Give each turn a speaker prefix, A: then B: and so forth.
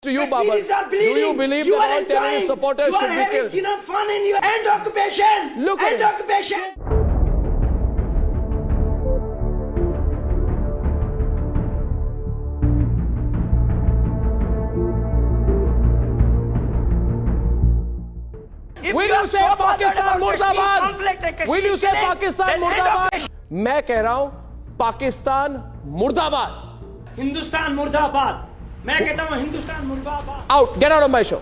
A: To you, Baba, do you believe that all terrorist supporters should be killed?
B: You are having fun in your end occupation.
A: Look at
B: end
A: it.
B: occupation.
A: Will you say Pakistan Murdabad? Will you say Pakistan Murdabad? मैं कह रहा हूँ पाकिस्तान मुर्दाबाद.
B: हिंदुस्तान मुर्दाबाद. मैं कहता हूँ हिंदुस्तान मुर्दाबाद.
A: Out. Get out of my show.